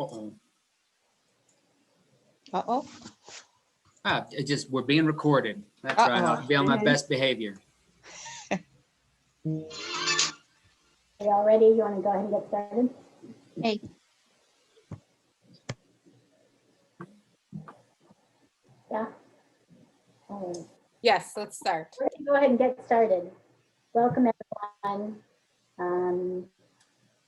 Uh-oh. Uh-oh. We're being recorded. That's right. I'll be on my best behavior. Are y'all ready? You want to go ahead and get started? Hey. Yeah. Yes, let's start. We're gonna go ahead and get started. Welcome, everyone.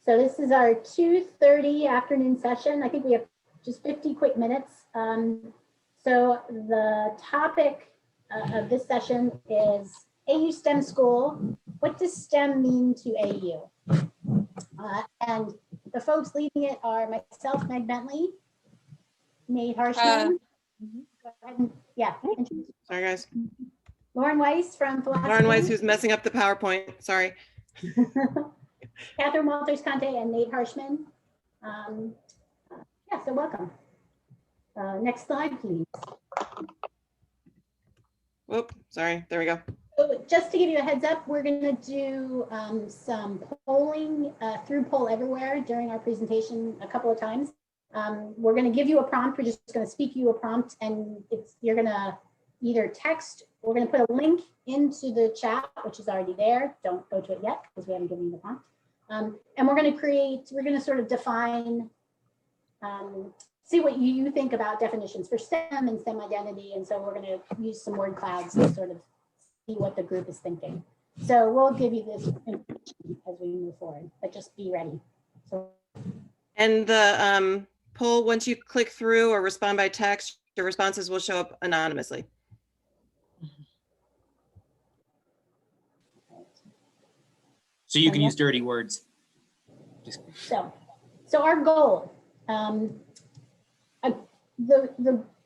So this is our 2:30 afternoon session. I think we have just 50 quick minutes. So the topic of this session is AU STEM School. What does STEM mean to AU? And the folks leading it are myself, Meg Bentley, Nate Harshman. Go ahead and, yeah. Sorry, guys. Lauren Weiss from Philosophy. Lauren Weiss, who's messing up the PowerPoint. Sorry. Catherine Walters-Conte and Nate Harshman. Yeah, so welcome. Next slide, please. Whoop, sorry. There we go. So just to give you a heads up, we're going to do some polling through Poll Everywhere during our presentation a couple of times. We're going to give you a prompt. We're just going to speak you a prompt, and you're going to either text. We're going to put a link into the chat, which is already there. Don't go to it yet because we haven't given you the prompt. And we're going to sort of define, see what you think about definitions for STEM and STEM identity. And so we're going to use some word clouds to sort of see what the group is thinking. So we'll give you this information as we move forward, but just be ready. So, And the poll, once you click through or respond by text, your responses will show up anonymously. So you can use dirty words. So our goal, oh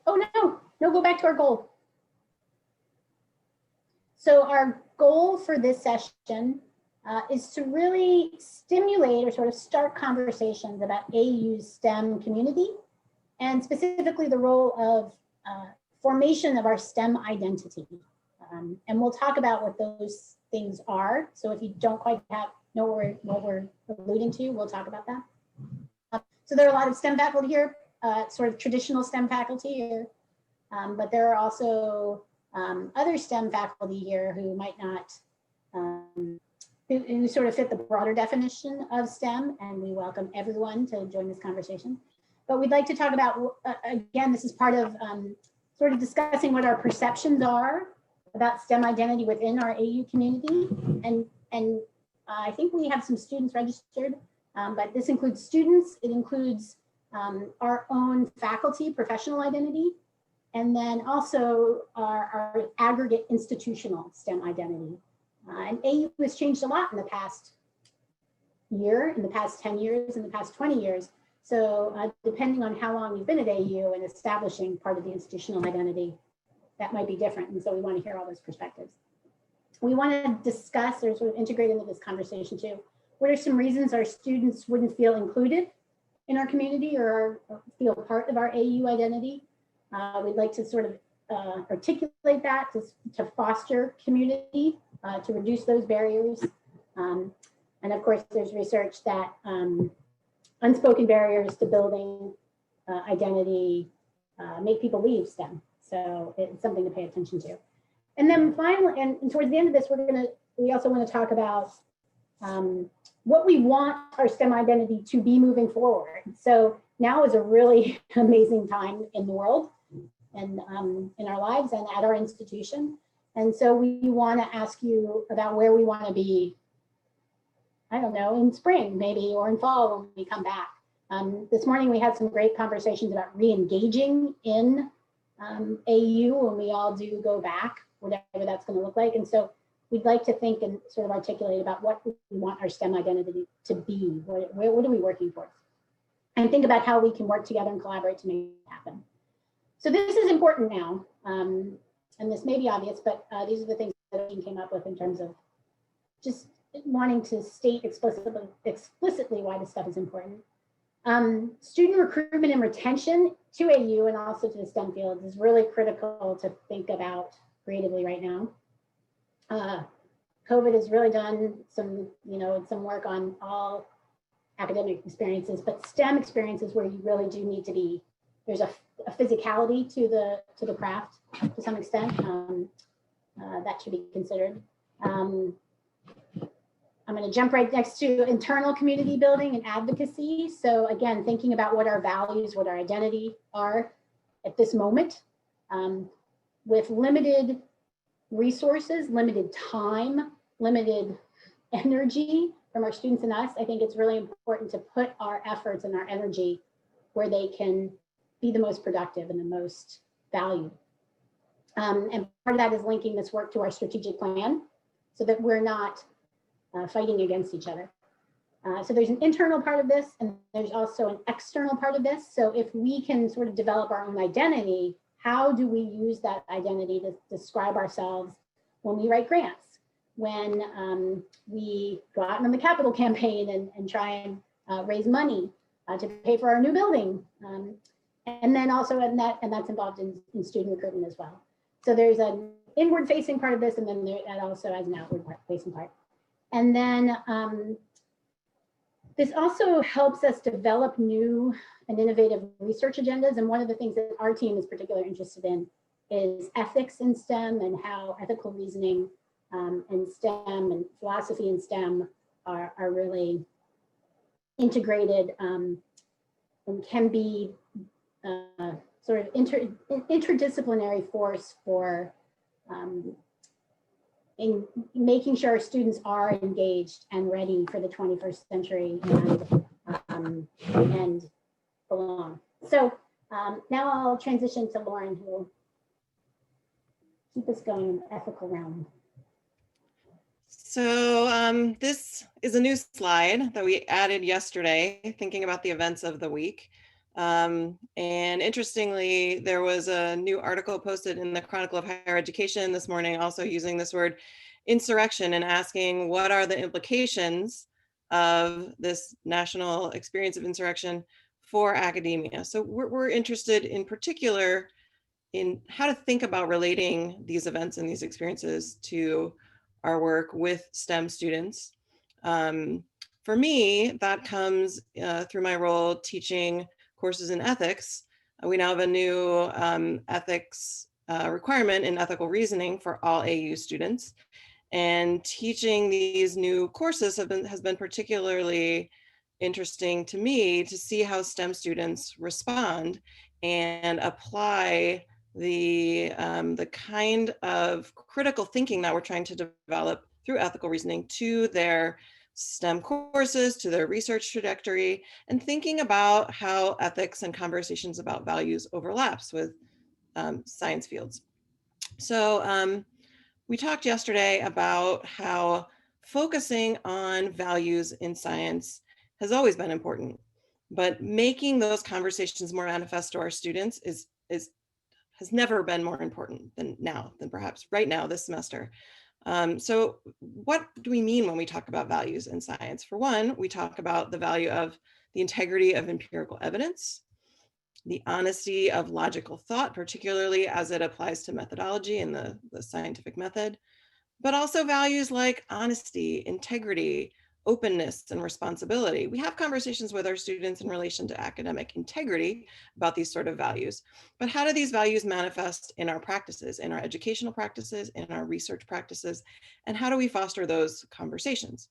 no, go back to our goal. So our goal for this session is to really stimulate or sort of start conversations about AU's STEM community, and specifically the role of formation of our STEM identity. And we'll talk about what those things are. So if you don't quite know what we're alluding to, we'll talk about that. So there are a lot of STEM faculty here, sort of traditional STEM faculty here, but there are also other STEM faculty here who might not, who sort of fit the broader definition of STEM, and we welcome everyone to join this conversation. But we'd like to talk about, again, this is part of sort of discussing what our perceptions are about STEM identity within our AU community. And I think we have some students registered, but this includes students, it includes our own faculty, professional identity, and then also our aggregate institutional STEM identity. And AU has changed a lot in the past year, in the past 10 years, in the past 20 years. So depending on how long you've been at AU and establishing part of the institutional identity, that might be different. And so we want to hear all those perspectives. We want to discuss or sort of integrate into this conversation too, what are some reasons our students wouldn't feel included in our community or feel part of our AU identity? We'd like to sort of articulate that to foster community, to reduce those barriers. And of course, there's research that unspoken barriers to building identity make people leave STEM. So it's something to pay attention to. And then finally, and towards the end of this, we also want to talk about what we want our STEM identity to be moving forward. So now is a really amazing time in the world and in our lives and at our institution. And so we want to ask you about where we want to be, I don't know, in spring maybe, or in fall when we come back. This morning we had some great conversations about re-engaging in AU when we all do go back, whatever that's going to look like. And so we'd like to think and sort of articulate about what we want our STEM identity to be. What are we working for? And think about how we can work together and collaborate to make it happen. So this is important now. And this may be obvious, but these are the things that we came up with in terms of just wanting to state explicitly why this stuff is important. Student recruitment and retention to AU and also to the STEM fields is really critical to think about creatively right now. COVID has really done some work on all academic experiences, but STEM experiences where you really do need to be, there's a physicality to the craft to some extent. That should be considered. I'm going to jump right next to internal community building and advocacy. So again, thinking about what our values, what our identity are at this moment, with limited resources, limited time, limited energy from our students and us. I think it's really important to put our efforts and our energy where they can be the most productive and the most valued. And part of that is linking this work to our strategic plan so that we're not fighting against each other. So there's an internal part of this, and there's also an external part of this. So if we can sort of develop our own identity, how do we use that identity to describe ourselves when we write grants, when we go out on the capital campaign and try and raise money to pay for our new building. And then also, and that's involved in student recruitment as well. So there's an inward facing part of this, and then that also has an outward facing part. And then this also helps us develop new and innovative research agendas. And one of the things that our team is particularly interested in is ethics in STEM and how ethical reasoning and STEM and philosophy in STEM are really integrated and can be sort of interdisciplinary force for in making sure our students are engaged and ready for the 21st century and belong. So now I'll transition to Lauren, who will keep us going in the ethical realm. So this is a new slide that we added yesterday, thinking about the events of the week. And interestingly, there was a new article posted in the Chronicle of Higher Education this morning, also using this word insurrection and asking what are the implications of this national experience of insurrection for academia. So we're interested in particular in how to think about relating these events and these experiences to our work with STEM students. For me, that comes through my role teaching courses in ethics. We now have a new ethics requirement in ethical reasoning for all AU students. And teaching these new courses has been particularly interesting to me to see how STEM students respond and apply the kind of critical thinking that we're trying to develop through ethical reasoning to their STEM courses, to their research trajectory, and thinking about how ethics and conversations about values overlaps with science fields. So we talked yesterday about how focusing on values in science has always been important, but making those conversations more manifest to our students has never been more important than perhaps right now this semester. So what do we mean when we talk about values in science? For one, we talk about the value of the integrity of empirical evidence, the honesty of logical thought, particularly as it applies to methodology and the scientific method, but also values like honesty, integrity, openness, and responsibility. We have conversations with our students in relation to academic integrity about these sort of values, but how do these values manifest in our practices, in our educational practices, in our research practices, and how do we foster those conversations?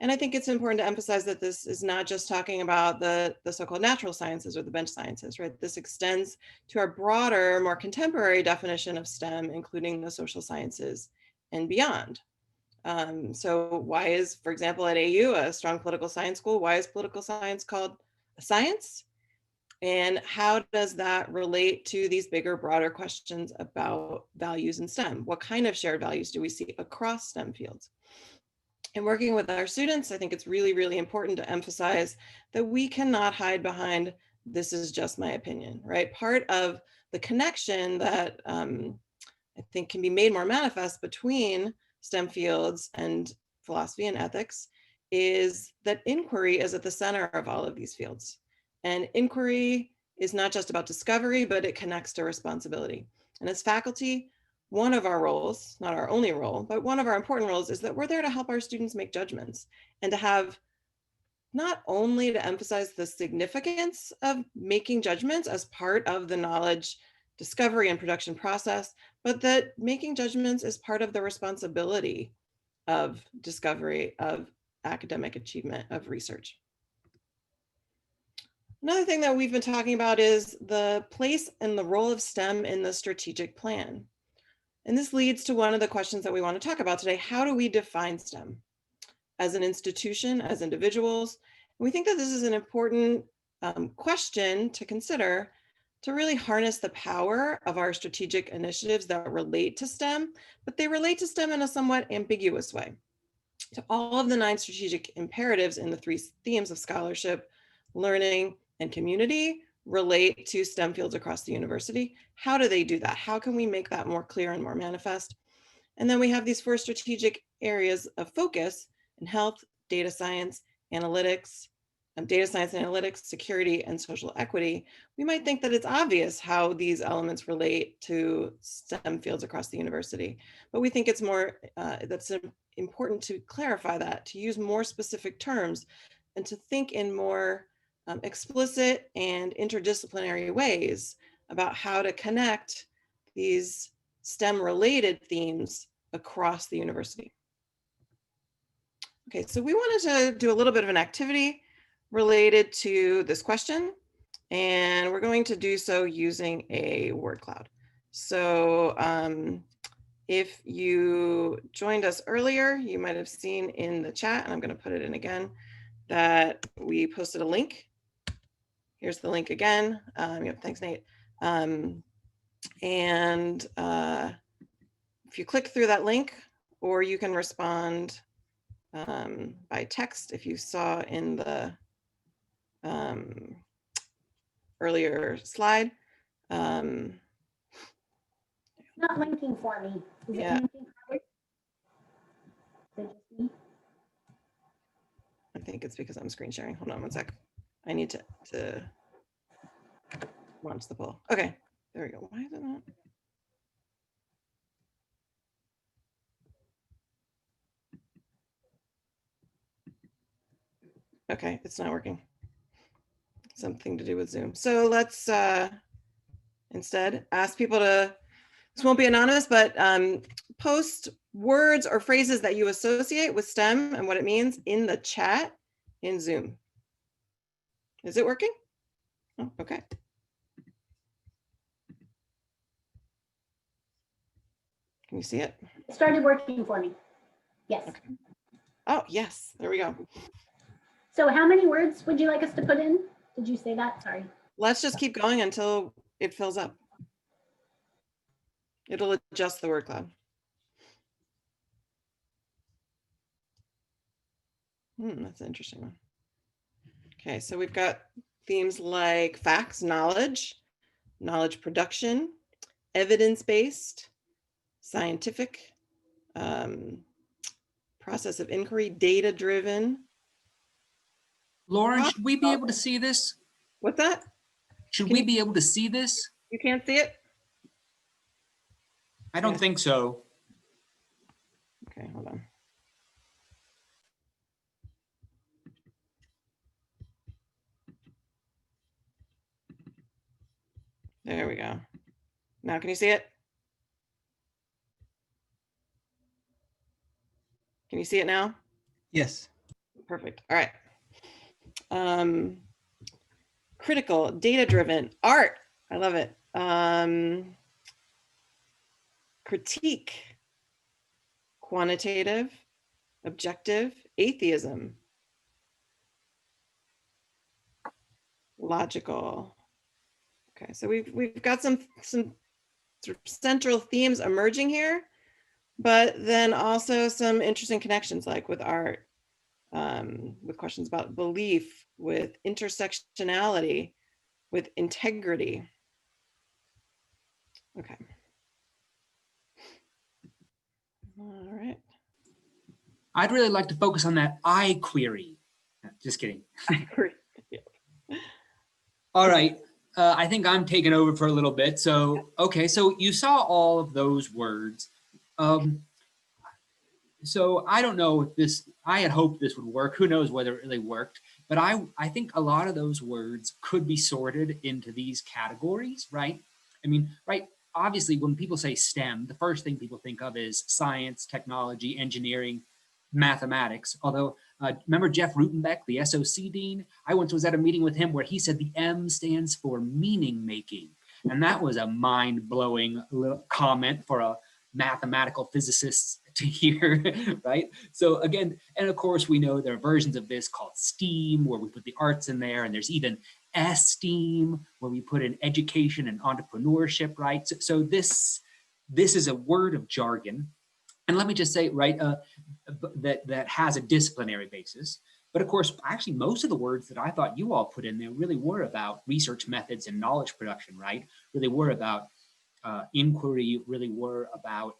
And I think it's important to emphasize that this is not just talking about the so-called natural sciences or the bench sciences, right? This extends to our broader, more contemporary definition of STEM, including the social sciences and beyond. So why is, for example, at AU, a strong political science school, why is political science called a science? And how does that relate to these bigger, broader questions about values in STEM? What kind of shared values do we see across STEM fields? And working with our students, I think it's really, really important to emphasize that we cannot hide behind, this is just my opinion, right? Part of the connection that I think can be made more manifest between STEM fields and philosophy and ethics is that inquiry is at the center of all of these fields. And inquiry is not just about discovery, but it connects to responsibility. And as faculty, one of our roles, not our only role, but one of our important roles is that we're there to help our students make judgments and to have not only to emphasize the significance of making judgments as part of the knowledge discovery and production process, but that making judgments is part of the responsibility of discovery, of academic achievement, of research. Another thing that we've been talking about is the place and the role of STEM in the strategic plan. And this leads to one of the questions that we want to talk about today. How do we define STEM as an institution, as individuals? And we think that this is an important question to consider to really harness the power of our strategic initiatives that relate to STEM, but they relate to STEM in a somewhat ambiguous way. So all of the 9 strategic imperatives in the 3 themes of scholarship, learning, and community relate to STEM fields across the university. How do they do that? How can we make that more clear and more manifest? And then we have these 4 strategic areas of focus in health, data science, analytics, security, and social equity. We might think that it's obvious how these elements relate to STEM fields across the university, but we think it's more, that's important to clarify that, to use more specific terms and to think in more explicit and interdisciplinary ways about how to connect these STEM related themes across the university. Okay, so we wanted to do a little bit of an activity related to this question, and we're going to do so using a word cloud. So if you joined us earlier, you might have seen in the chat, and I'm going to put it in again, that we posted a link. Here's the link again. Thanks, Nate. And if you click through that link, or you can respond by text if you saw in the earlier slide. It's not linking for me. Is it linking for you? Is it just me? I think it's because I'm screen sharing. Hold on one sec. I need to launch the poll. Okay, there we go. Why is it not? Okay, it's not working. Something to do with Zoom. So let's instead ask people to, this won't be anonymous, but post words or phrases that you associate with STEM and what it means in the chat in Zoom. Is it working? Oh, okay. Can you see it? It started working for me. Yes. Okay. Oh, yes, there we go. So how many words would you like us to put in? Did you say that? Sorry. Let's just keep going until it fills up. It'll adjust the word cloud. That's an interesting one. Okay, so we've got themes like facts, knowledge production, evidence-based, scientific, process of inquiry, data-driven. Lauren, should we be able to see this? What's that? Should we be able to see this? You can't see it? I don't think so. Okay, hold on. There we go. Now, can you see it? Can you see it now? Yes. Perfect. All right. Critical, data-driven, art. I love it. Critique, quantitative, objective, atheism, logical. Okay, so we've got some sort of central themes emerging here, but then also some interesting connections, like with art, with questions about belief, with intersectionality, with integrity. Okay. All right. I'd really like to focus on that I query. Just kidding. I agree. All right. I think I'm taking over for a little bit. So, okay. So you saw all of those words. So I don't know if this, I had hoped this would work. Who knows whether it really worked. But I think a lot of those words could be sorted into these categories, right? I mean, right, obviously when people say STEM, the first thing people think of is science, technology, engineering, mathematics. Although, remember Jeff Rutenbeck, the SOC dean? I once was at a meeting with him where he said the M stands for meaning making. And that was a mind-blowing comment for a mathematical physicist to hear, right? So again, and of course we know there are versions of this called STEAM, where we put the arts in there, and there's even STEAM, where we put in education and entrepreneurship, right? So this is a word of jargon. And let me just say, right, that has a disciplinary basis. But of course, actually, most of the words that I thought you all put in there really were about research methods and knowledge production, right? Really were about inquiry, really were about,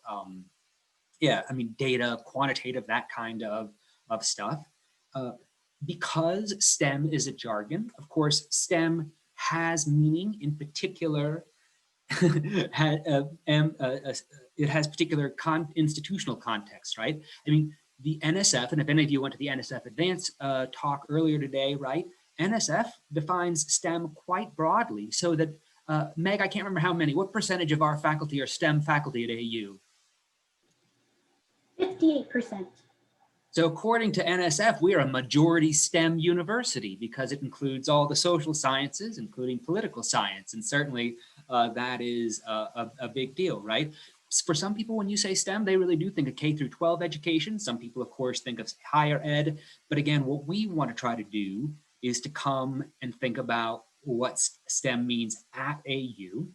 yeah, I mean, data, quantitative, that kind of stuff. Because STEM is a jargon, of course, STEM has meaning in particular, it has particular institutional context, right? I mean, the NSF, and if any of you went to the NSF Advanced talk earlier today, right? NSF defines STEM quite broadly, so that, Meg, I can't remember how many, what percentage of our faculty are STEM faculty at AU? 58%. So according to NSF, we are a majority STEM university because it includes all the social sciences, including political science. And certainly that is a big deal, right? For some people, when you say STEM, they really do think of K through 12 education. Some people, of course, think of higher ed. But again, what we want to try to do is to come and think about what STEM means at AU.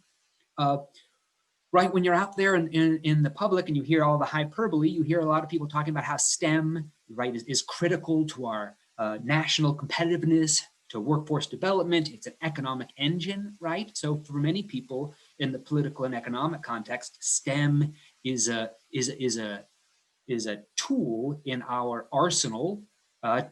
Right, when you're out there in the public and you hear all the hyperbole, you hear a lot of people talking about how STEM, right, is critical to our national competitiveness, to workforce development. It's an economic engine, right? So for many people in the political and economic context, STEM is a tool in our arsenal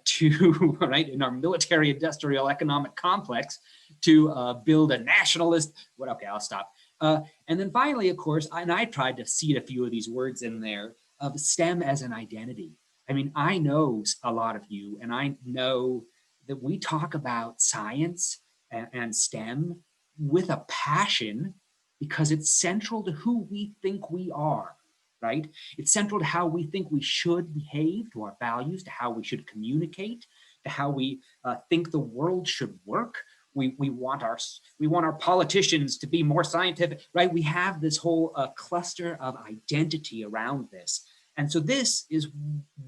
to, right, in our military industrial economic complex to build a nationalist, okay, I'll stop. And then finally, of course, I tried to seed a few of these words in there of STEM as an identity. I mean, I know a lot of you, and I know that we talk about science and STEM with a passion because it's central to who we think we are, right? It's central to how we think we should behave, to our values, to how we should communicate, to how we think the world should work. We want our politicians to be more scientific, right? We have this whole cluster of identity around this. And so this is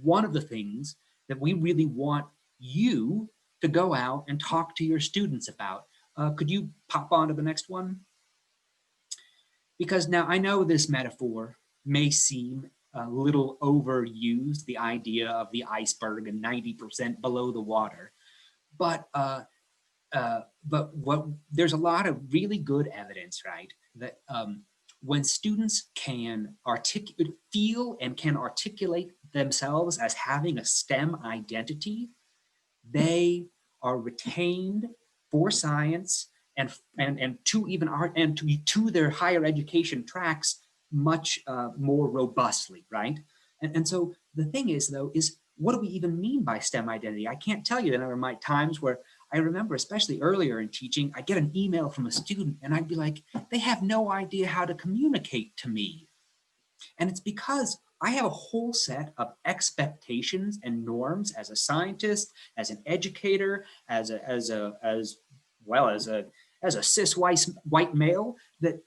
one of the things that we really want you to go out and talk to your students about. Could you pop on to the next one? Because now I know this metaphor may seem a little overused, the idea of the iceberg and 90% below the water, but there's a lot of really good evidence, right, that when students can feel and can articulate themselves as having a STEM identity, they are retained for science and to even art and to their higher education tracks much more robustly, right? And so the thing is, though, is what do we even mean by STEM identity? I can't tell you that there are times where I remember, especially earlier in teaching, I get an email from a student and I'd be like, they have no idea how to communicate to me. And it's because I have a whole set of expectations and norms as a scientist, as an educator, as well as a cis white male that,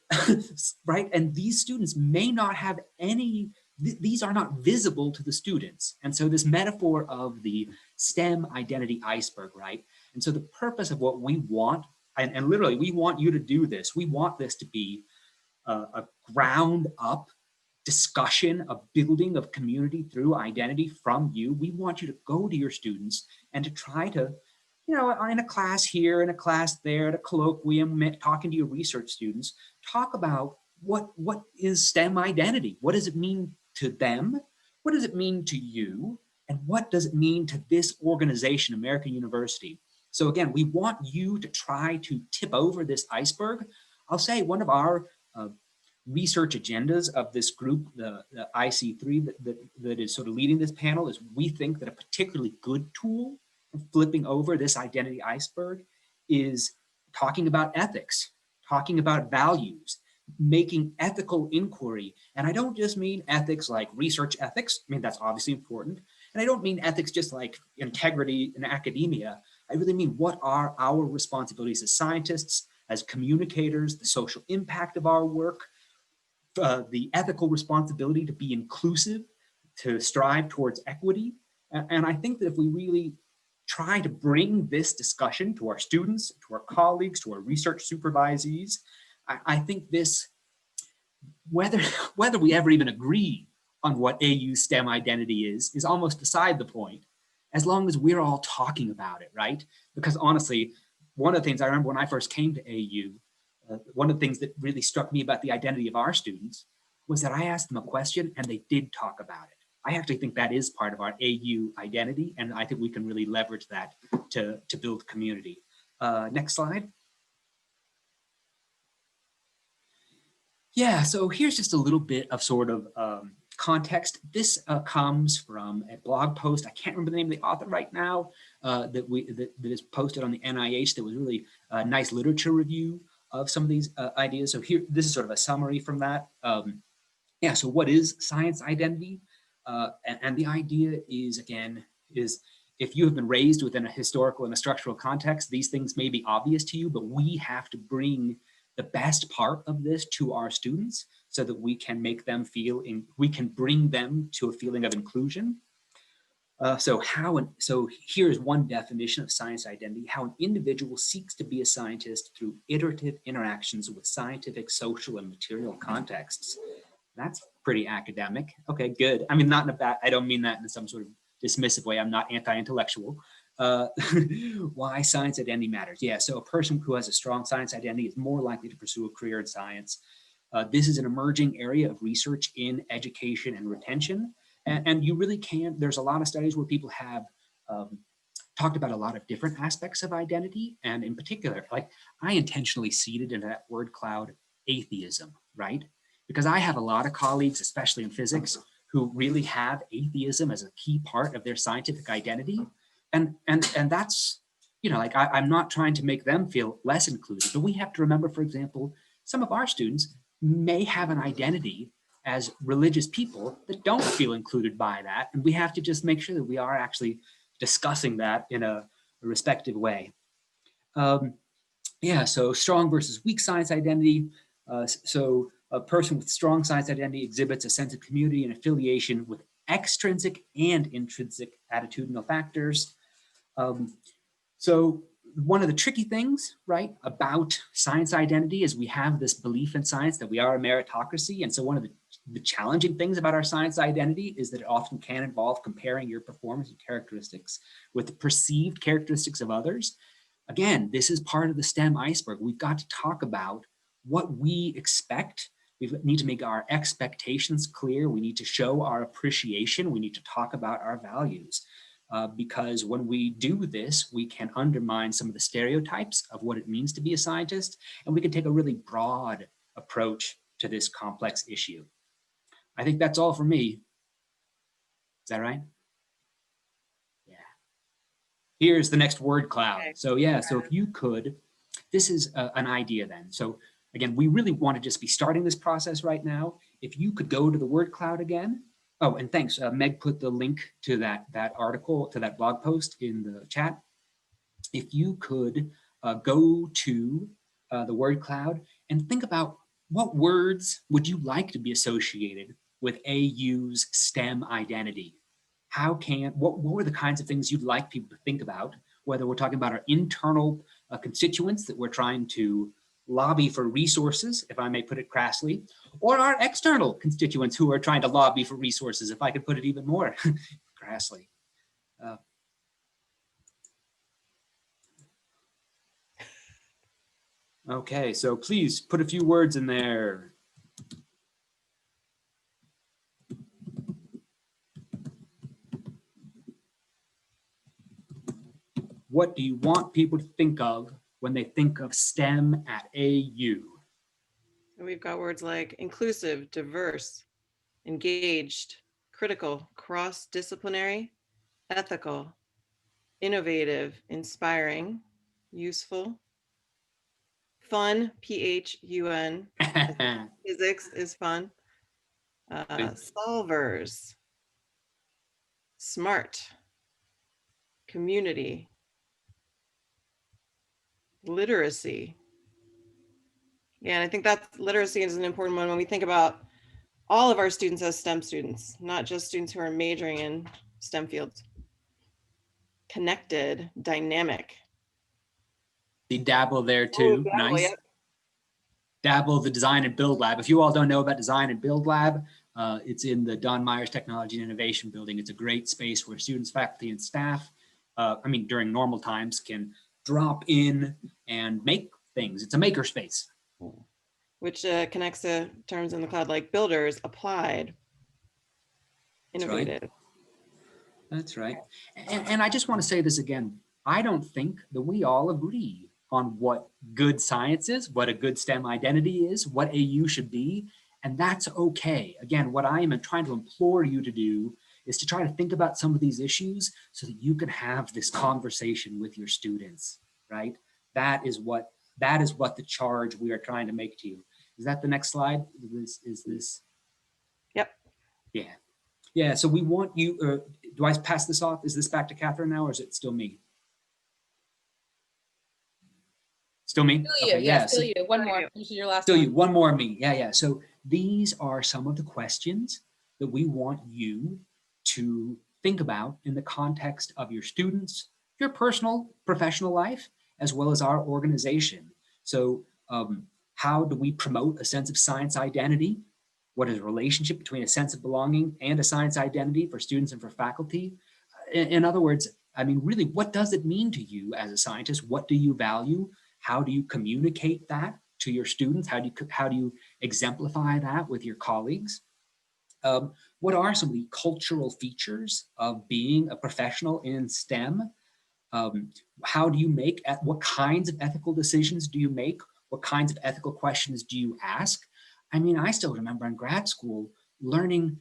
right? And these students may not have any, these are not visible to the students. And so this metaphor of the STEM identity iceberg, right? And so the purpose of what we want, and literally we want you to do this, we want this to be a ground up discussion of building of community through identity from you. We want you to go to your students and to try to, you know, in a class here, in a class there, at a colloquium, talking to your research students, talk about what is STEM identity? What does it mean to them? What does it mean to you? And what does it mean to this organization, American University? So again, we want you to try to tip over this iceberg. I'll say one of our research agendas of this group, the IC3 that is sort of leading this panel, is we think that a particularly good tool flipping over this identity iceberg is talking about ethics, talking about values, making ethical inquiry. And I don't just mean ethics like research ethics. I mean, that's obviously important. And I don't mean ethics just like integrity in academia. I really mean, what are our responsibilities as scientists, as communicators, the social impact of our work, the ethical responsibility to be inclusive, to strive towards equity. And I think that if we really try to bring this discussion to our students, to our colleagues, to our research supervisees, I think this, whether we ever even agree on what AU STEM identity is almost beside the point, as long as we're all talking about it, right? Because honestly, one of the things I remember when I first came to AU, one of the things that really struck me about the identity of our students was that I asked them a question and they did talk about it. I actually think that is part of our AU identity, and I think we can really leverage that to build community. Next slide. Yeah, so here's just a little bit of sort of context. This comes from a blog post. I can't remember the name of the author right now, that is posted on the NIH. That was really a nice literature review of some of these ideas. So here, this is sort of a summary from that. Yeah, so what is science identity? And the idea is, again, is if you have been raised within a historical and a structural context, these things may be obvious to you, but we have to bring the best part of this to our students so that we can make them feel, we can bring them to a feeling of inclusion. So here's one definition of science identity: how an individual seeks to be a scientist through iterative interactions with scientific, social, and material contexts. That's pretty academic. Okay, good. I mean, not in a bad, I don't mean that in some sort of dismissive way. I'm not anti-intellectual. Why science identity matters. Yeah, so a person who has a strong science identity is more likely to pursue a career in science. This is an emerging area of research in education and retention. And you really can, there's a lot of studies where people have talked about a lot of different aspects of identity. And in particular, like I intentionally seeded into that word cloud atheism, right? Because I have a lot of colleagues, especially in physics, who really have atheism as a key part of their scientific identity. And that's, you know, like I'm not trying to make them feel less included, but we have to remember, for example, some of our students may have an identity as religious people that don't feel included by that. And we have to just make sure that we are actually discussing that in a respective way. Yeah, so strong versus weak science identity. So a person with strong science identity exhibits a sense of community and affiliation with extrinsic and intrinsic attitudinal factors. So one of the tricky things, right, about science identity is we have this belief in science that we are a meritocracy. And so one of the challenging things about our science identity is that it often can involve comparing your performance and characteristics with the perceived characteristics of others. Again, this is part of the STEM iceberg. We've got to talk about what we expect. We need to make our expectations clear. We need to show our appreciation. We need to talk about our values. Because when we do this, we can undermine some of the stereotypes of what it means to be a scientist, and we can take a really broad approach to this complex issue. I think that's all for me. Is that right? Yeah. Here's the next word cloud. Okay. So yeah, so if you could, this is an idea then. So again, we really want to just be starting this process right now. If you could go to the word cloud again. Oh, and thanks. Meg put the link to that article, to that blog post in the chat. If you could go to the word cloud and think about what words would you like to be associated with AU's STEM identity? What were the kinds of things you'd like people to think about, whether we're talking about our internal constituents that we're trying to lobby for resources, if I may put it crassly, or our external constituents who are trying to lobby for resources, if I could put it even more crassly. Okay, so please put a few words in there. What do you want people to think of when they think of STEM at AU? We've got words like inclusive, diverse, engaged, critical, cross-disciplinary, ethical, innovative, inspiring, useful, fun, Phun, physics is fun, solvers, smart, community, literacy. Yeah, and I think that literacy is an important one when we think about all of our students as STEM students, not just students who are majoring in STEM fields. Connected, dynamic. The dabble there Oh, too. dabble, Nice. yep. Dabble the Design and Build Lab. If you all don't know about Design and Build Lab, it's in the Don Myers Technology and Innovation Building. It's a great space where students, faculty, and staff, during normal times, can drop in and make things. It's a maker space. Which connects to terms in the cloud like builders, applied, innovative. That's right. And I just want to say this again. I don't think that we all agree on what good science is, what a good STEM identity is, what AU should be, and that's okay. Again, what I am trying to implore you to do is to try to think about some of these issues so that you can have this conversation with your students, right? That is what the charge we are trying to make to you. Is that the next slide? Is this? Yep. Yeah. Yeah, so we want you, do I pass this off? Is this back to Catherine now, or is it still me? Still me? Still you, Okay, yeah, yeah, still so, you. One more. This is your last still one. you, one more me. Yeah. So these are some of the questions that we want you to think about in the context of your students, your personal, professional life, as well as our organization. So how do we promote a sense of science identity? What is the relationship between a sense of belonging and a science identity for students and for faculty? In other words, I mean, really, what does it mean to you as a scientist? What do you value? How do you communicate that to your students? How do you exemplify that with your colleagues? What are some of the cultural features of being a professional in STEM? How do you what kinds of ethical decisions do you make? What kinds of ethical questions do you ask? I mean, I still remember in grad school learning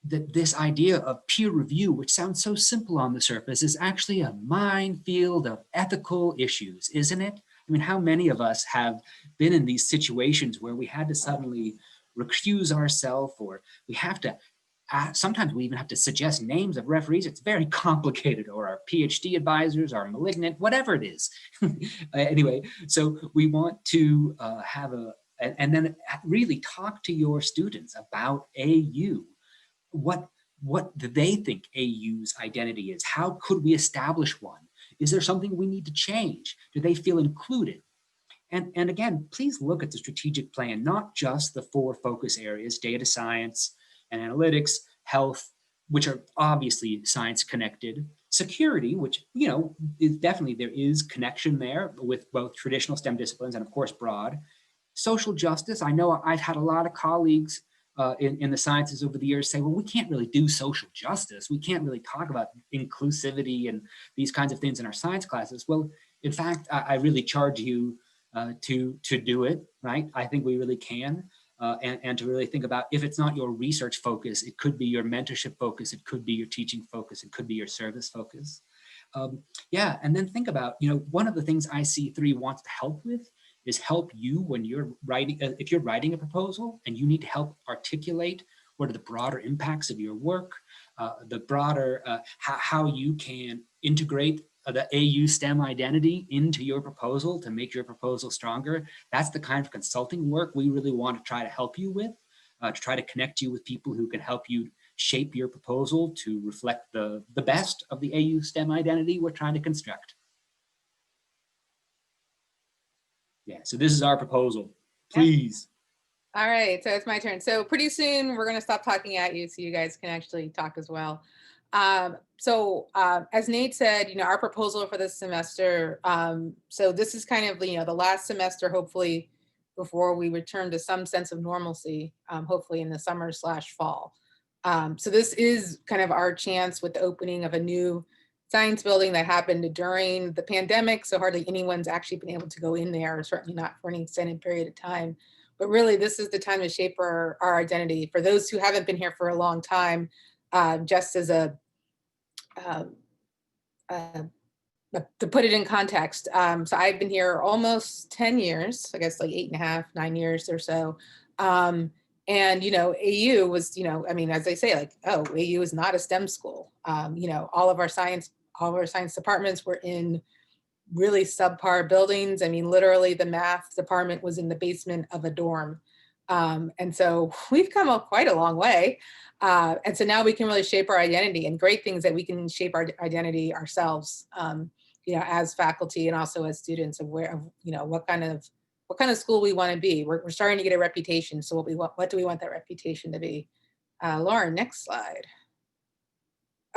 that this idea of peer review, which sounds so simple on the surface, is actually a minefield of ethical issues, isn't it? I mean, how many of us have been in these situations where we had to suddenly recuse ourselves, or we have to, sometimes we even have to suggest names of referees. It's very complicated, or our PhD advisors are malignant, whatever it is. Anyway, so we want to and then really talk to your students about AU. What do they think AU's identity is? How could we establish one? Is there something we need to change? Do they feel included? And again, please look at the strategic plan, not just the 4 focus areas, data science and analytics, health, which are obviously science connected, security, which, is definitely, there is connection there with both traditional STEM disciplines and of course broad. Social justice, I know I've had a lot of colleagues in the sciences over the years say, well, we can't really do social justice. We can't really talk about inclusivity and these kinds of things in our science classes. Well, in fact, I really charge you to do it, right? I think we really can. And to really think about, if it's not your research focus, it could be your mentorship focus, it could be your teaching focus, it could be your service focus. Yeah, and then think about, one of the things IC3 wants to help with is help you when you're writing, if you're writing a proposal and you need to help articulate what are the broader impacts of your work, the broader, how you can integrate the AU STEM identity into your proposal to make your proposal stronger. That's the kind of consulting work we really want to try to help you with, to try to connect you with people who can help you shape your proposal to reflect the best of the AU STEM identity we're trying to construct. Yeah, so this is our proposal, please. All right, so it's my turn. So pretty soon we're gonna stop talking at you so you guys can actually talk as well. As Nate said, our proposal for this semester, so this is kind of, the last semester, hopefully, before we return to some sense of normalcy, hopefully in the summer/fall. So this is kind of our chance with the opening of a new science building that happened during the pandemic. So hardly anyone's actually been able to go in there, certainly not for any extended period of time. But really, this is the time to shape our identity. For those who haven't been here for a long time, just as a uh, to put it in context, so I've been here almost 10 years, I guess like 8.5, 9 years or so. And, AU was, I mean, as they say, like, oh, AU is not a STEM school. All of our science departments were in really subpar buildings. I mean, literally the math department was in the basement of a dorm. And so we've come quite a long way. And so now we can really shape our identity, and great things that we can shape our identity ourselves, as faculty and also as students, of where, what kind of school we want to be. We're starting to get a reputation. So what do we want that reputation to be? Lauren, next slide.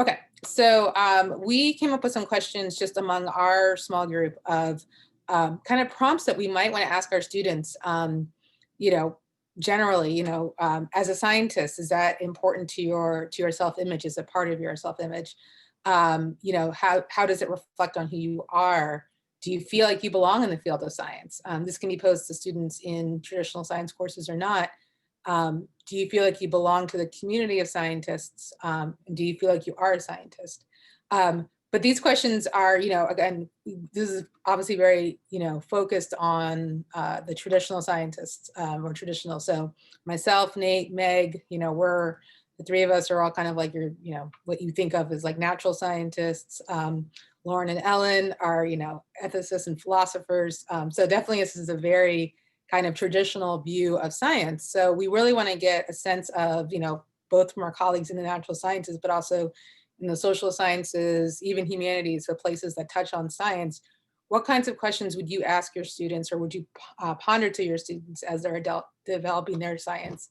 Okay, so we came up with some questions just among our small group of kind of prompts that we might want to ask our students. Generally, as a scientist, is that important to your self-image? Is it part of your self-image? How does it reflect on who you are? Do you feel like you belong in the field of science? This can be posed to students in traditional science courses or not. Do you feel like you belong to the community of scientists? Do you feel like you are a scientist? But these questions are, again, this is obviously very, focused on the traditional scientists or traditional. So myself, Nate, Meg, we're, the three of us are all kind of like your, what you think of as like natural scientists. Lauren and Ellen are, ethicists and philosophers. So definitely this is a very kind of traditional view of science. So we really want to get a sense of, both from our colleagues in the natural sciences, but also in the social sciences, even humanities, so places that touch on science. What kinds of questions would you ask your students, or would you ponder to your students as they're developing their science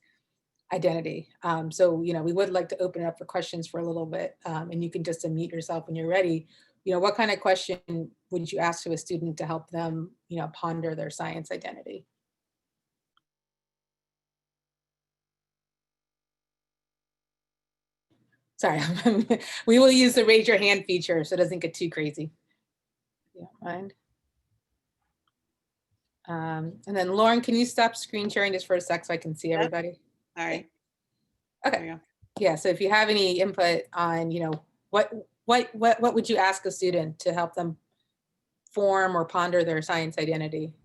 identity? So, we would like to open it up for questions for a little bit, and you can just unmute yourself when you're ready. What kind of question would you ask to a student to help them, ponder their science identity? Sorry, we will use the raise your hand feature so it doesn't get too crazy. You don't mind? And then Lauren, can you stop screen sharing just for a sec so I can see everybody? All right. Okay. Yeah. So if you have any input on, what would you ask a student to help them form or ponder their science identity?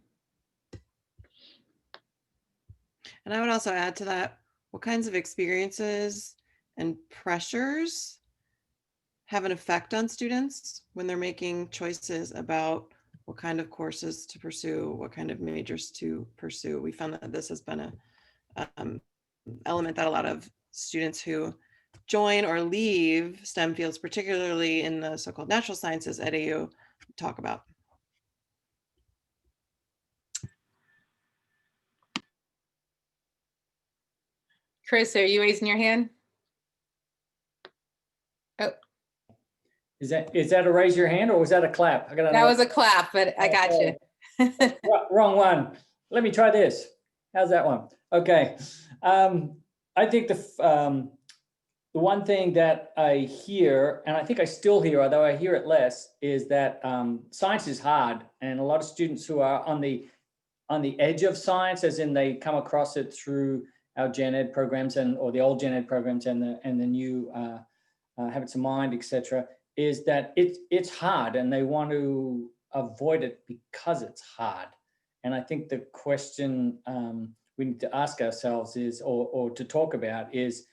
And I would also add to that, what kinds of experiences and pressures have an effect on students when they're making choices about what kind of courses to pursue, what kind of majors to pursue. We found that this has been a element that a lot of students who join or leave STEM fields, particularly in the so-called natural sciences at AU, talk about. Chris, are you raising your hand? Oh, Is that a raise your hand or was that a clap? that was a clap, but I got you. Wrong one. Let me try this. How's that one? Okay. I think the one thing that I hear, and I think I still hear, although I hear it less, is that science is hard, and a lot of students who are on the edge of science, as in they come across it through our gen ed programs or the old gen ed programs and the new habits of mind, etc., is that it's hard and they want to avoid it because it's hard. And I think the question we need to ask ourselves is, or to talk about is,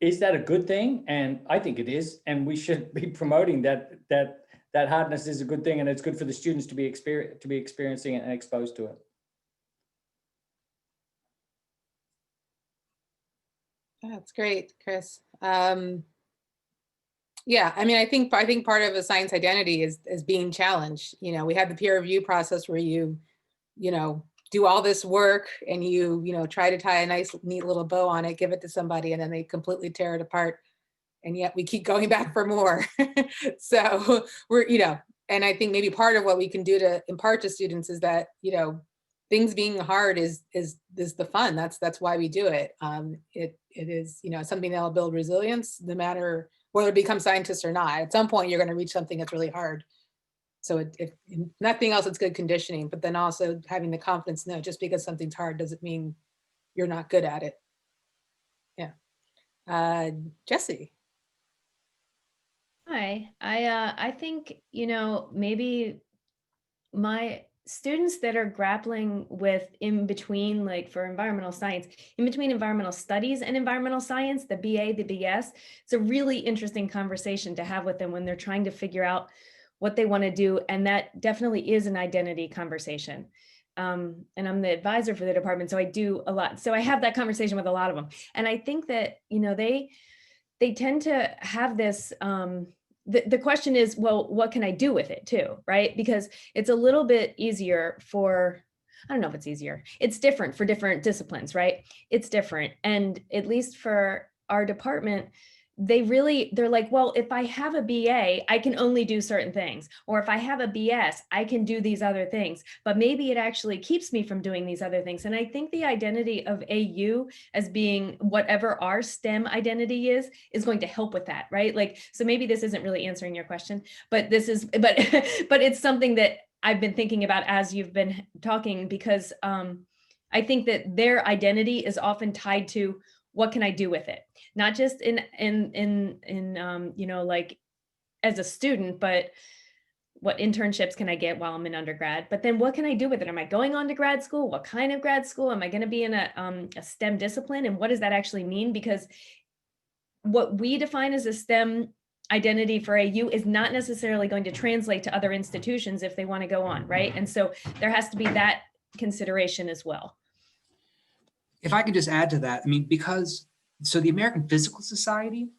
is that a good thing? And I think it is, and we should be promoting that hardness is a good thing, and it's good for the students to be experiencing it and exposed to it. That's great, Chris. Yeah, I mean, I think part of a science identity is being challenged. We have the peer review process where you do all this work and you try to tie a nice, neat little bow on it, give it to somebody, and then they completely tear it apart. And yet we keep going back for more. So we're, and I think maybe part of what we can do to impart to students is that, things being hard is the fun. That's why we do it. It is, something that'll build resilience no matter whether it becomes scientists or not. At some point, you're going to reach something that's really hard. So if nothing else, it's good conditioning, but then also having the confidence, no, just because something's hard doesn't mean you're not good at it. Yeah. Jesse. Hi, I think, maybe my students that are grappling with in between, like for environmental science, in between environmental studies and environmental science, the BA, the BS, it's a really interesting conversation to have with them when they're trying to figure out what they want to do. And that definitely is an identity conversation. And I'm the advisor for the department, so I do a lot. So I have that conversation with a lot of them. And I think that, they tend to have this, the question is, well, what can I do with it too, right? Because it's a little bit easier for, I don't know if it's easier, it's different for different disciplines, right? It's different. And at least for our department, they're like, well, if I have a BA, I can only do certain things. Or if I have a BS, I can do these other things, but maybe it actually keeps me from doing these other things. And I think the identity of AU as being whatever our STEM identity is going to help with that, right? Like, so maybe this isn't really answering your question, but but it's something that I've been thinking about as you've been talking, because I think that their identity is often tied to what can I do with it, not just in like as a student, but what internships can I get while I'm in undergrad? But then what can I do with it? Am I going on to grad school? What kind of grad school? Am I going to be in a STEM discipline? And what does that actually mean? Because what we define as a STEM identity for AU is not necessarily going to translate to other institutions if they want to go on, right? And so there has to be that consideration as well. If I could just add to that, I mean, so the American Physical Society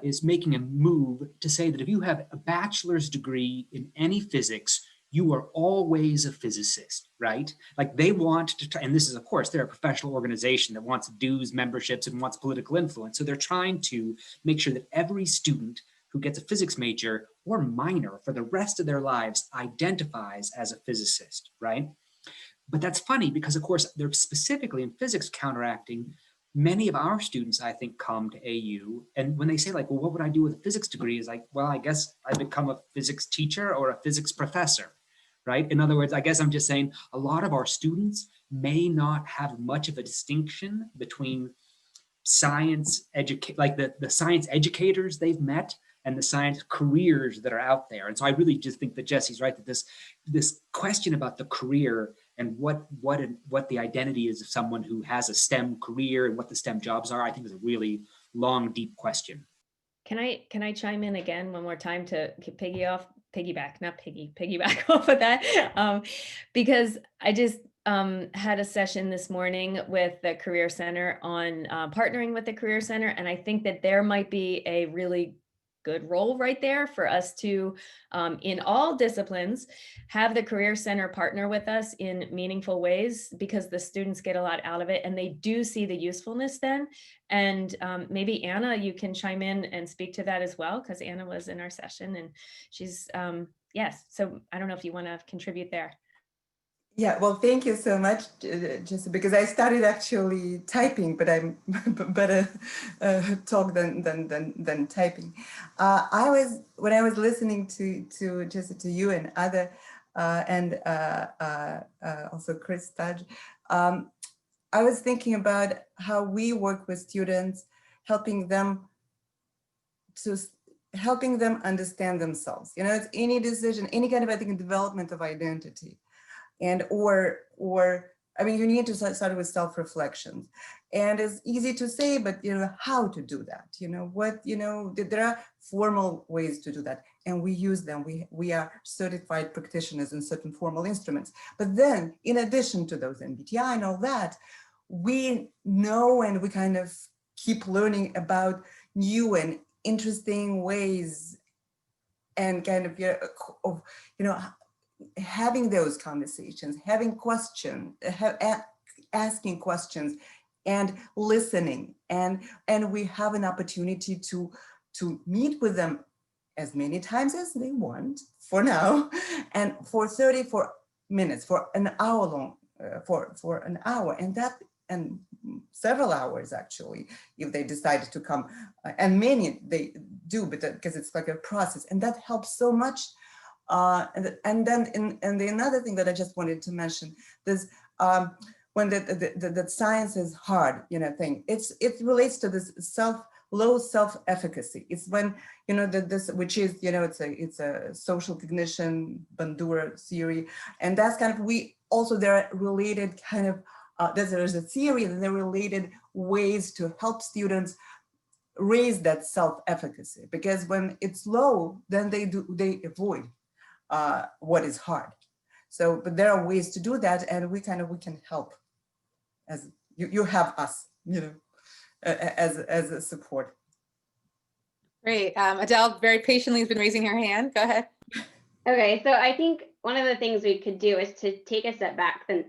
is making a move to say that if you have a bachelor's degree in any physics, you are always a physicist, right? Like they want to, and this is, of course, they're a professional organization that wants dues, memberships, and wants political influence. So they're trying to make sure that every student who gets a physics major or minor for the rest of their lives identifies as a physicist, right? But that's funny because, of course, they're specifically in physics counteracting. Many of our students, I think, come to AU, and when they say like, well, what would I do with a physics degree? Is like, well, I guess I become a physics teacher or a physics professor, right? In other words, I guess I'm just saying a lot of our students may not have much of a distinction between like the science educators they've met and the science careers that are out there. And so I really just think that Jesse's right, that this question about the career and what the identity is of someone who has a STEM career and what the STEM jobs are, I think is a really long, deep question. Can I chime in again one more time to piggyback off of that? Because I just had a session this morning with the Career Center on partnering with the Career Center. And I think that there might be a really good role right there for us to, in all disciplines, have the Career Center partner with us in meaningful ways, because the students get a lot out of it and they do see the usefulness then. And maybe Anna, you can chime in and speak to that as well, because Anna was in our session and she's, yes. So I don't know if you want to contribute there. Yeah, well, thank you so much, just because I started actually typing, but I'm better talk than typing. When I was listening to just to you and other and also Chris Studge, I was thinking about how we work with students, helping them understand themselves. You know, it's any decision, any kind of, I think, development of identity. And or I mean, you need to start with self-reflection, and it's easy to say, but you know how to do that. You know there are formal ways to do that, and we use them. We are certified practitioners in certain formal instruments. But then, in addition to those MBTI and all that, we know and we kind of keep learning about new and interesting ways, and kind of having those conversations, having questions, asking questions, and listening, and we have an opportunity to meet with them as many times as they want for now, and for 34 minutes, for an hour long, for an hour, and several hours actually, if they decide to come, and many they do, but because it's like a process, and that helps so much. And then the another thing that I just wanted to mention is when that science is hard, thing. It relates to this low self-efficacy. It's when, this, which is, it's a social cognition, Bandura theory. And that's kind of, there are related kind of, there's a theory and there are related ways to help students raise that self-efficacy, because when it's low, then they avoid what is hard. So, but there are ways to do that, and we can help, as you have us, as a support. Great. Adele very patiently has been raising her hand. Go ahead. Okay, so I think one of the things we could do is to take a step back and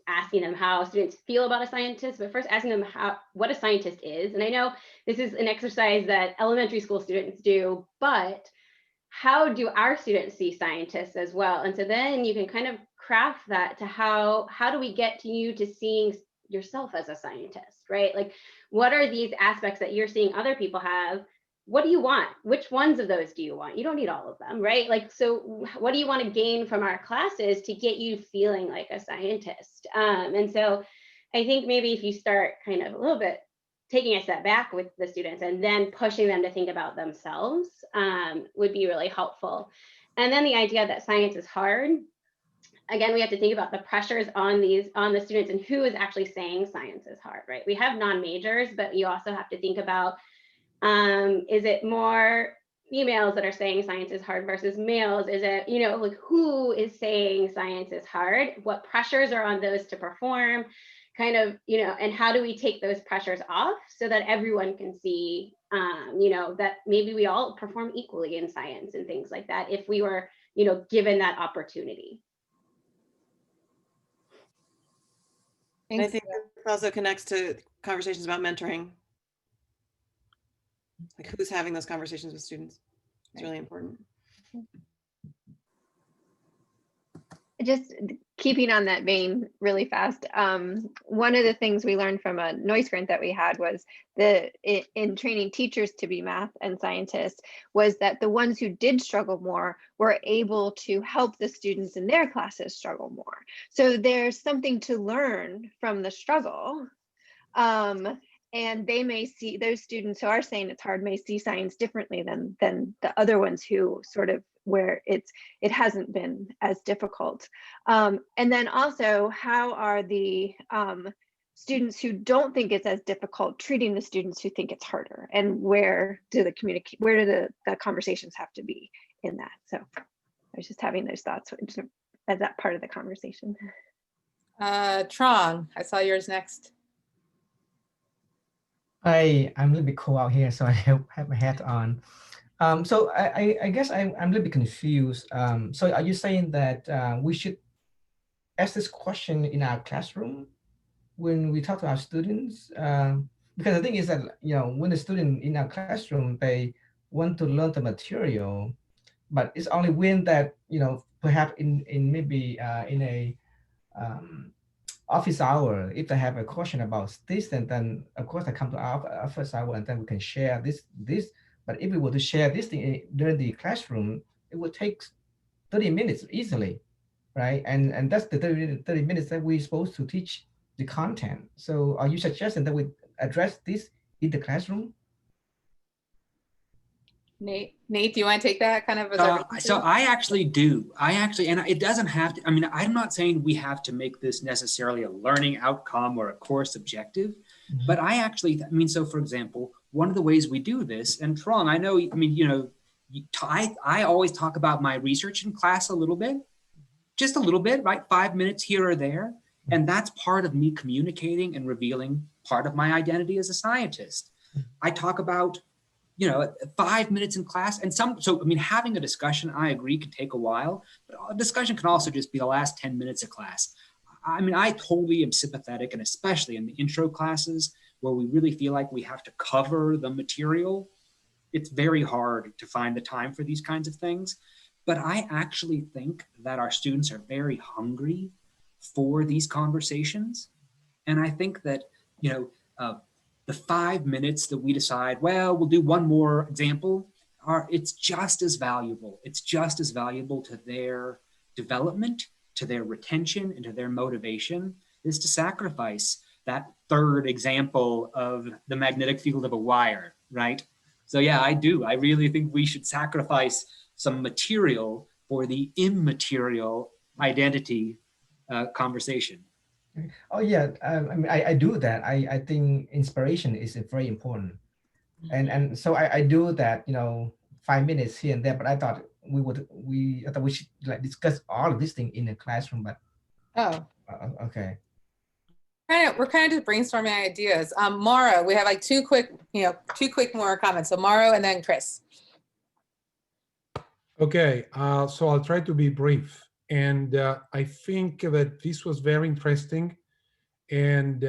asking them how students feel about a scientist, but first asking them what a scientist is. And I know this is an exercise that elementary school students do, but how do our students see scientists as well? And so then you can kind of craft that to how do we get to you to seeing yourself as a scientist, right? Like, what are these aspects that you're seeing other people have? What do you want? Which ones of those do you want? You don't need all of them, right? Like, so what do you want to gain from our classes to get you feeling like a scientist? And so I think maybe if you start kind of a little bit taking a step back with the students and then pushing them to think about themselves would be really helpful. And then the idea that science is hard. Again, we have to think about the pressures on the students and who is actually saying science is hard, right? We have non-majors, but you also have to think about, is it more females that are saying science is hard versus males? Is it, like, who is saying science is hard? What pressures are on those to perform? Kind of, and how do we take those pressures off so that everyone can see, that maybe we all perform equally in science and things like that if we were, given that opportunity. And I think this also connects to conversations about mentoring. Like, who's having those conversations with students? It's really important. Just keeping on that vein really fast. One of the things we learned from a noise grant that we had was in training teachers to be math and scientists was that the ones who did struggle more were able to help the students in their classes struggle more. So there's something to learn from the struggle. And they may see, those students who are saying it's hard may see science differently than the other ones who sort of where it hasn't been as difficult. And then also, how are the students who don't think it's as difficult treating the students who think it's harder, and where do the conversations have to be in that? So I was just having those thoughts as that part of the conversation. Trong, I saw yours next. I'm a little bit cold out here, so I have my hat on. So I guess I'm a little bit confused. So are you saying that we should ask this question in our classroom when we talk to our students? Because the thing is that, when the student in our classroom, they want to learn the material, but it's only when that, perhaps in maybe in a office hour, if they have a question about this, and then of course I come to our office hour, and then we can share this. But if we were to share this thing during the classroom, it would take 30 minutes easily, right? And that's the 30 minutes that we're supposed to teach the content. So are you suggesting that we address this in the classroom? Nate, do you want to take that kind of as so I actually do. And it doesn't have to, I'm not saying we have to make this necessarily a learning outcome or a course objective, mm-hmm. But I actually, so for example, one of the ways we do this, and Trong, I know, I always talk about my research in class a little bit, just a little bit, right? 5 minutes here or there. And that's part of me communicating and revealing part of my identity as a scientist. I talk about 5 minutes in class, and having a discussion, I agree, can take a while, but a discussion can also just be the last 10 minutes of class. I totally am sympathetic, and especially in the intro classes where we really feel like we have to cover the material, it's very hard to find the time for these kinds of things. But I actually think that our students are very hungry for these conversations. And I think that, the 5 minutes that we decide, well, we'll do one more example, it's just as valuable. It's just as valuable to their development, to their retention, and to their motivation is to sacrifice that third example of the magnetic field of a wire, right? So yeah, I do. I really think we should sacrifice some material for the immaterial identity conversation. Oh yeah, I mean, I do that. I think inspiration is very important, and so I do that. 5 minutes here and there. But I thought I thought we should like discuss all of these things in the classroom. But Oh, okay. we're kind of just brainstorming ideas. Mara, we have like two quick more comments. So Mara and then Chris. Okay, so I'll try to be brief. And I think that this was very interesting. And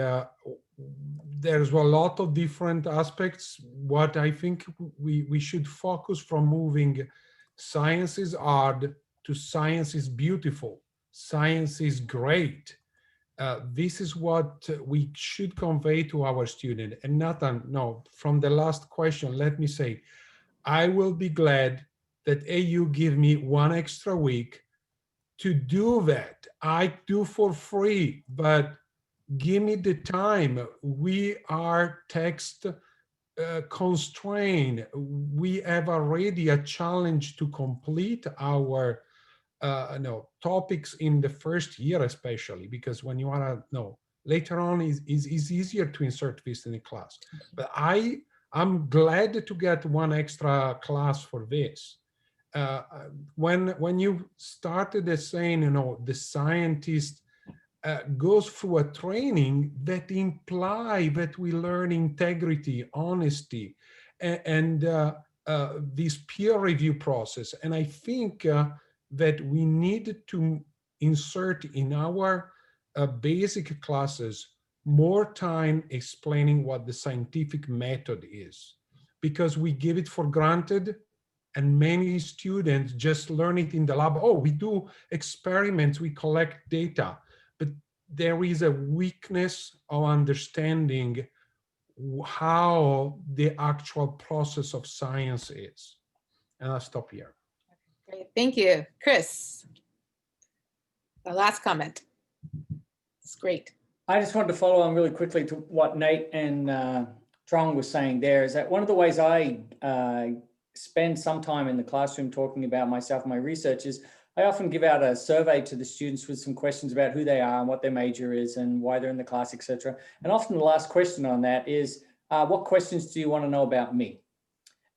there's a lot of different aspects. What I think we should focus from moving science is hard to science is beautiful. Science is great. This is what we should convey to our student. And Nathan, no, from the last question, let me say, I will be glad that AU give me 1 extra week to do that. I do for free, but give me the time. We are text constrained. We have already a challenge to complete our topics in the first year, especially because when you want to later on is easier to insert this in the class. But I'm glad to get 1 extra class for this. When you started saying, the scientist goes through a training that imply that we learn integrity, honesty, and this peer review process. And I think that we need to insert in our basic classes more time explaining what the scientific method is, because we give it for granted. And many students just learn it in the lab. Oh, we do experiments, we collect data, but there is a weakness of understanding how the actual process of science is. And I'll stop here. Great, thank you. Chris, the last comment. It's great. I just wanted to follow on really quickly to what Nate and Trong was saying there, is that one of the ways I spend some time in the classroom talking about myself and my research is I often give out a survey to the students with some questions about who they are and what their major is and why they're in the class, etc. And often the last question on that is, what questions do you want to know about me?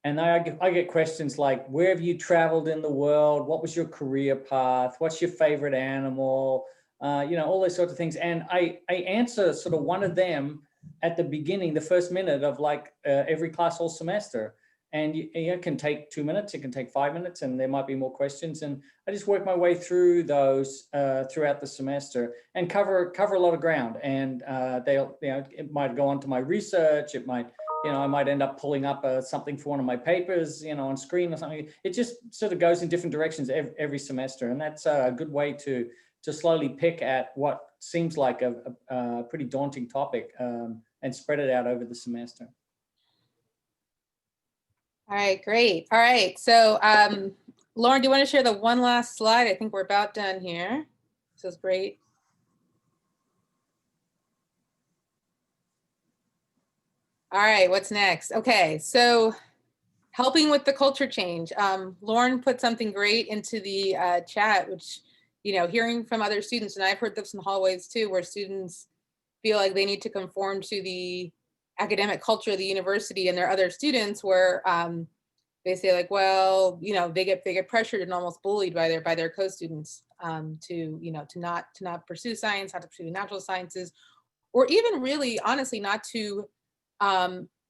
And I get questions like, where have you traveled in the world? What was your career path? What's your favorite animal? All those sorts of things. And I answer sort of one of them at the beginning, the first minute of like every class all semester. And it can take 2 minutes, it can take 5 minutes, and there might be more questions. And I just work my way through those throughout the semester and cover a lot of ground. And it might go on to my research. It might, I might end up pulling up something for one of my papers, on screen or something. It just sort of goes in different directions every semester. And that's a good way to slowly pick at what seems like a pretty daunting topic and spread it out over the semester. All right, great. All right, so Lauren, do you want to share the one last slide? I think we're about done here. This is great. All right, what's next? Okay, so helping with the culture change. Lauren put something great into the chat, which, hearing from other students, and I've heard this in hallways too, where students feel like they need to conform to the academic culture of the university, and there are other students where they say like, well, they get pressured and almost bullied by their co-students to not pursue science, not to pursue natural sciences, or even really honestly not to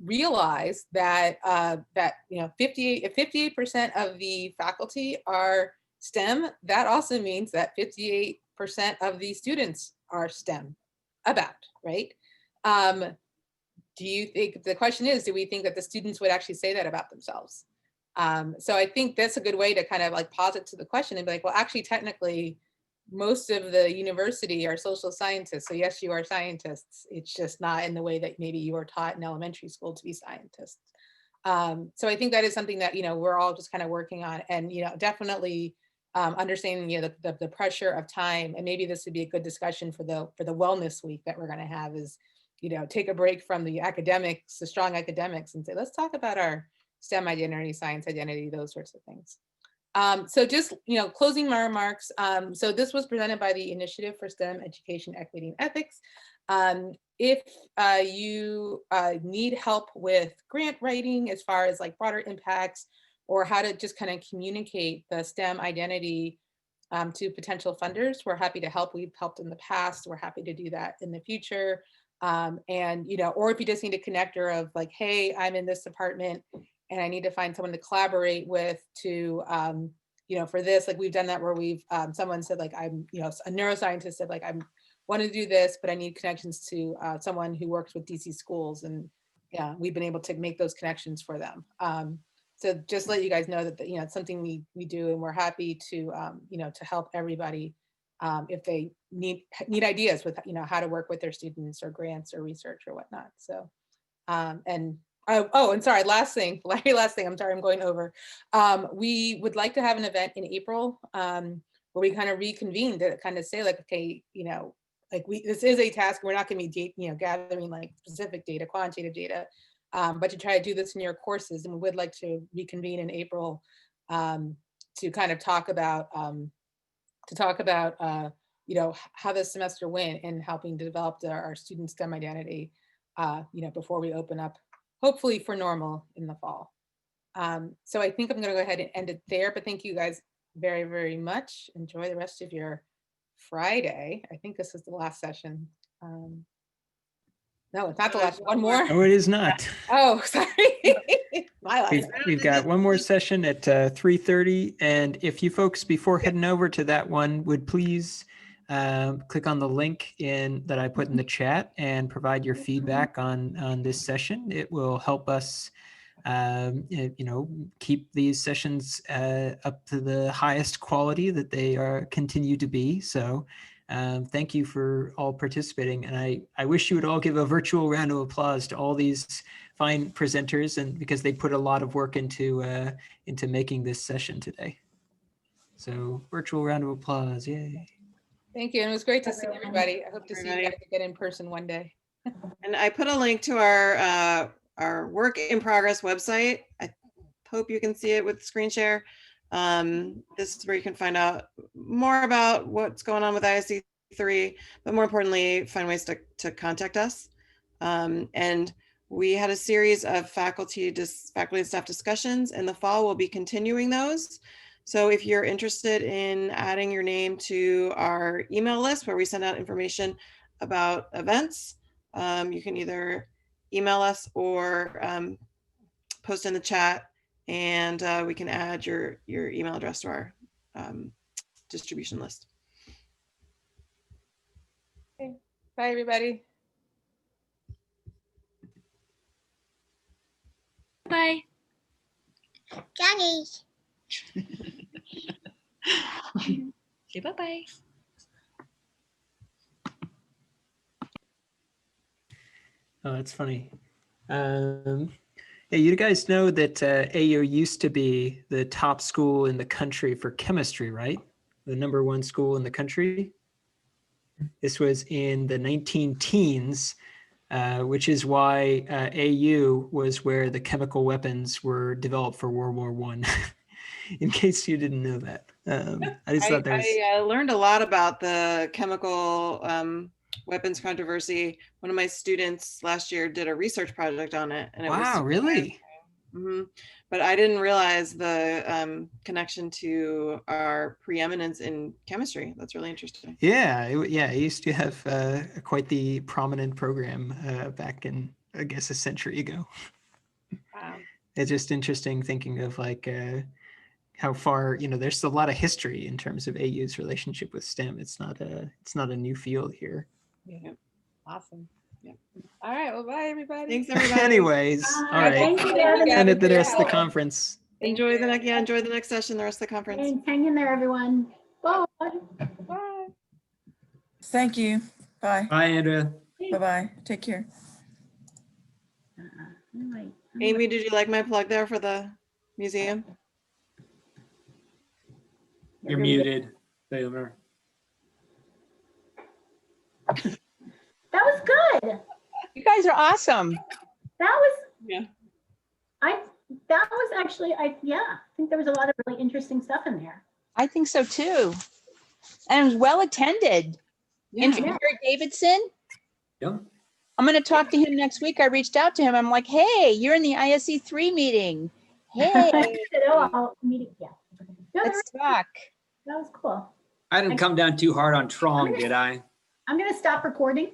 realize that 58% of the faculty are STEM. That also means that 58% of the students are STEM about, right? Do you think, the question is, do we think that the students would actually say that about themselves? So I think that's a good way to kind of like pause it to the question and be like, well, actually, technically, most of the university are social scientists. So yes, you are scientists. It's just not in the way that maybe you were taught in elementary school to be scientists. So I think that is something that, we're all just kind of working on, and, definitely understanding, the pressure of time. And maybe this would be a good discussion for the wellness week that we're going to have, is take a break from the academics, the strong academics, and say, let's talk about our STEM identity, science identity, those sorts of things. So just, closing my remarks. So this was presented by the Initiative for STEM Education, Equity, and Ethics. If you need help with grant writing as far as like broader impacts or how to just kind of communicate the STEM identity to potential funders, we're happy to help. We've helped in the past. We're happy to do that in the future. And, or if you just need a connector of like, hey, I'm in this department and I need to find someone to collaborate with to, for this, like we've done that where we've, someone said like, I'm, a neuroscientist said like, I'm want to do this, but I need connections to someone who works with DC schools. And yeah, we've been able to make those connections for them. So just let you guys know that, it's something we do, and we're happy to, to help everybody if they need ideas with, how to work with their students or grants or research or whatnot. So, and sorry, last thing, I'm sorry, I'm going over. We would like to have an event in April where we kind of reconvene to kind of say like, okay, this is a task. We're not going to be, gathering like specific data, quantitative data, but to try to do this in your courses. And we would like to reconvene in April to kind of talk about, how this semester went and helping to develop our student STEM identity, before we open up, hopefully for normal in the fall. So I think I'm going to go ahead and end it there, but thank you guys very, very much. Enjoy the rest of your Friday. I think this is the last session. No, it's not the last. One more. Oh, it is not. Oh, sorry. My life. We've got one more session at 3:30, and if you folks before heading over to that one would please click on the link that I put in the chat and provide your feedback on this session. It will help us keep these sessions up to the highest quality that they continue to be. So thank you for all participating. And I wish you would all give a virtual round of applause to all these fine presenters, and because they put a lot of work into making this session today. So virtual round of applause, yay. Thank you, and it was great to see everybody. I hope to see you guys again in person one day. And I put a link to our work in progress website. I hope you can see it with screen share. This is where you can find out more about what's going on with ISC 3, but more importantly, find ways to contact us. And we had a series of faculty and staff discussions. In the fall, we'll be continuing those. So if you're interested in adding your name to our email list where we send out information about events, you can either email us or post in the chat, and we can add your email address to our distribution list. Okay. Bye, everybody. Bye. Johnny. Say bye-bye. Oh, that's funny. Hey, you guys know that AU used to be the top school in the country for chemistry, right? The #1 school in the country. This was in the 19-teens, which is why AU was where the chemical weapons were developed for World War I. In case you didn't know that. I just thought that was... I learned a lot about the chemical weapons controversy. One of my students last year did a research project on it. And it wow, really? Mm-hmm. But I didn't realize the connection to our preeminence in chemistry. That's really interesting. Yeah, it used to have quite the prominent program back in, I guess, a century ago. Wow. It's just interesting thinking of like how far, there's a lot of history in terms of AU's relationship with STEM. It's not a new field here. Yeah. Awesome. Yeah. All right. Well, bye, everybody. Thanks, everybody. Anyways, all right. Thank you, And at the rest of the conference. Enjoy the next session, the rest of the conference. And hang in there, everyone. Bye. Bye. Thank you. Bye. Bye, Andrea. Bye-bye. Take care. Amy, did you like my plug there for the museum? You're muted, Boomer. That was good. You guys are awesome. That was, Yeah. that was actually, yeah, I think there was a lot of really interesting stuff in there. I think so too. And it was well attended. And Yeah. Gary Davidson, Yep. I'm going to talk to him next week. I reached out to him. I'm like, hey, you're in the ISE 3 meeting. Hey, I'll meet, yeah. No, let's talk. that was cool. I didn't come down too hard on Trong, did I? I'm going to stop recording